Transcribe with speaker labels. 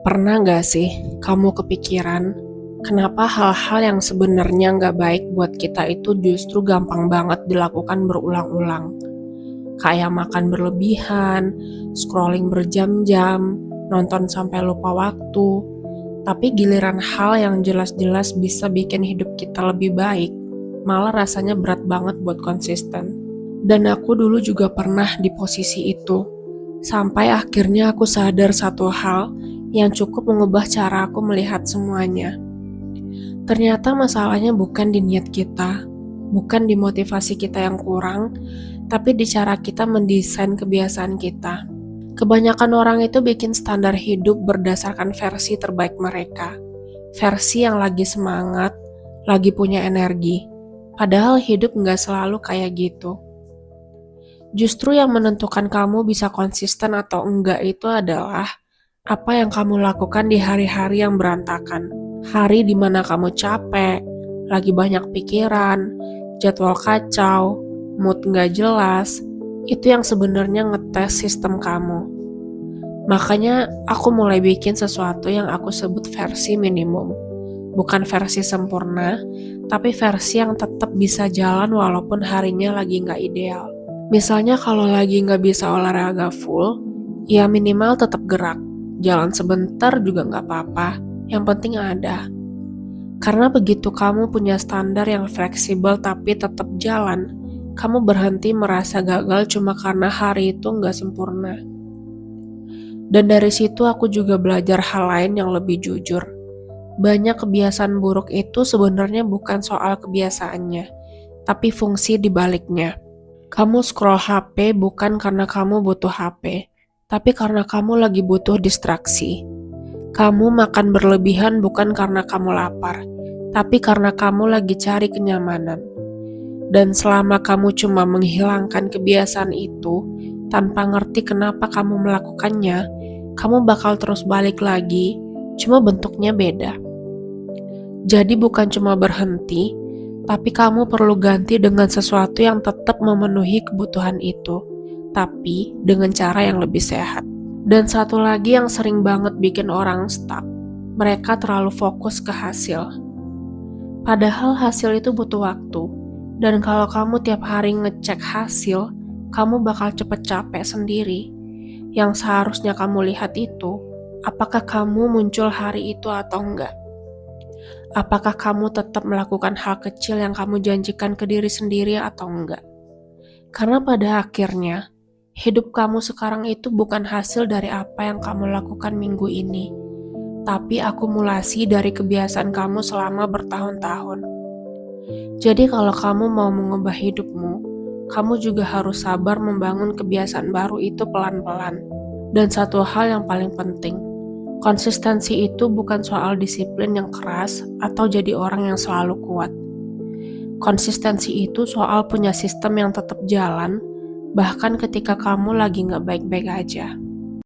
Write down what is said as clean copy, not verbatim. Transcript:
Speaker 1: Pernah gak sih kamu kepikiran, kenapa hal-hal yang sebenarnya nggak baik buat kita itu justru gampang banget dilakukan berulang-ulang? Kayak makan berlebihan, scrolling berjam-jam, nonton sampai lupa waktu. Tapi giliran hal yang jelas-jelas bisa bikin hidup kita lebih baik, malah rasanya berat banget buat konsisten. Dan aku dulu juga pernah di posisi itu. Sampai akhirnya aku sadar satu hal yang cukup mengubah cara aku melihat semuanya. Ternyata masalahnya bukan di niat kita, bukan di motivasi kita yang kurang, tapi di cara kita mendesain kebiasaan kita. Kebanyakan orang itu bikin standar hidup berdasarkan versi terbaik mereka. Versi yang lagi semangat, lagi punya energi. Padahal hidup nggak selalu kayak gitu. Justru yang menentukan kamu bisa konsisten atau enggak itu adalah apa yang kamu lakukan di hari-hari yang berantakan. Hari di mana kamu capek, lagi banyak pikiran, jadwal kacau, mood nggak jelas, itu yang sebenarnya ngetes sistem kamu. Makanya aku mulai bikin sesuatu yang aku sebut versi minimum. Bukan versi sempurna, tapi versi yang tetap bisa jalan walaupun harinya lagi nggak ideal. Misalnya kalau lagi nggak bisa olahraga full, ya minimal tetap gerak. Jalan sebentar juga nggak apa-apa, yang penting ada. Karena begitu kamu punya standar yang fleksibel tapi tetap jalan, kamu berhenti merasa gagal cuma karena hari itu nggak sempurna. Dan dari situ aku juga belajar hal lain yang lebih jujur. Banyak kebiasaan buruk itu sebenarnya bukan soal kebiasaannya, tapi fungsi di baliknya. Kamu scroll HP bukan karena kamu butuh HP, tapi karena kamu lagi butuh distraksi. Kamu makan berlebihan bukan karena kamu lapar, tapi karena kamu lagi cari kenyamanan. Dan selama kamu cuma menghilangkan kebiasaan itu, tanpa ngerti kenapa kamu melakukannya, kamu bakal terus balik lagi, cuma bentuknya beda. Jadi bukan cuma berhenti, tapi kamu perlu ganti dengan sesuatu yang tetap memenuhi kebutuhan itu, tapi dengan cara yang lebih sehat. Dan satu lagi yang sering banget bikin orang stuck, mereka terlalu fokus ke hasil. Padahal hasil itu butuh waktu, dan kalau kamu tiap hari ngecek hasil, kamu bakal cepet capek sendiri. Yang seharusnya kamu lihat itu, apakah kamu muncul hari itu atau enggak. Apakah kamu tetap melakukan hal kecil yang kamu janjikan ke diri sendiri atau enggak? Karena pada akhirnya, hidup kamu sekarang itu bukan hasil dari apa yang kamu lakukan minggu ini, tapi akumulasi dari kebiasaan kamu selama bertahun-tahun. Jadi kalau kamu mau mengubah hidupmu, kamu juga harus sabar membangun kebiasaan baru itu pelan-pelan. Dan satu hal yang paling penting, konsistensi itu bukan soal disiplin yang keras atau jadi orang yang selalu kuat. Konsistensi itu soal punya sistem yang tetap jalan, bahkan ketika kamu lagi nggak baik-baik aja.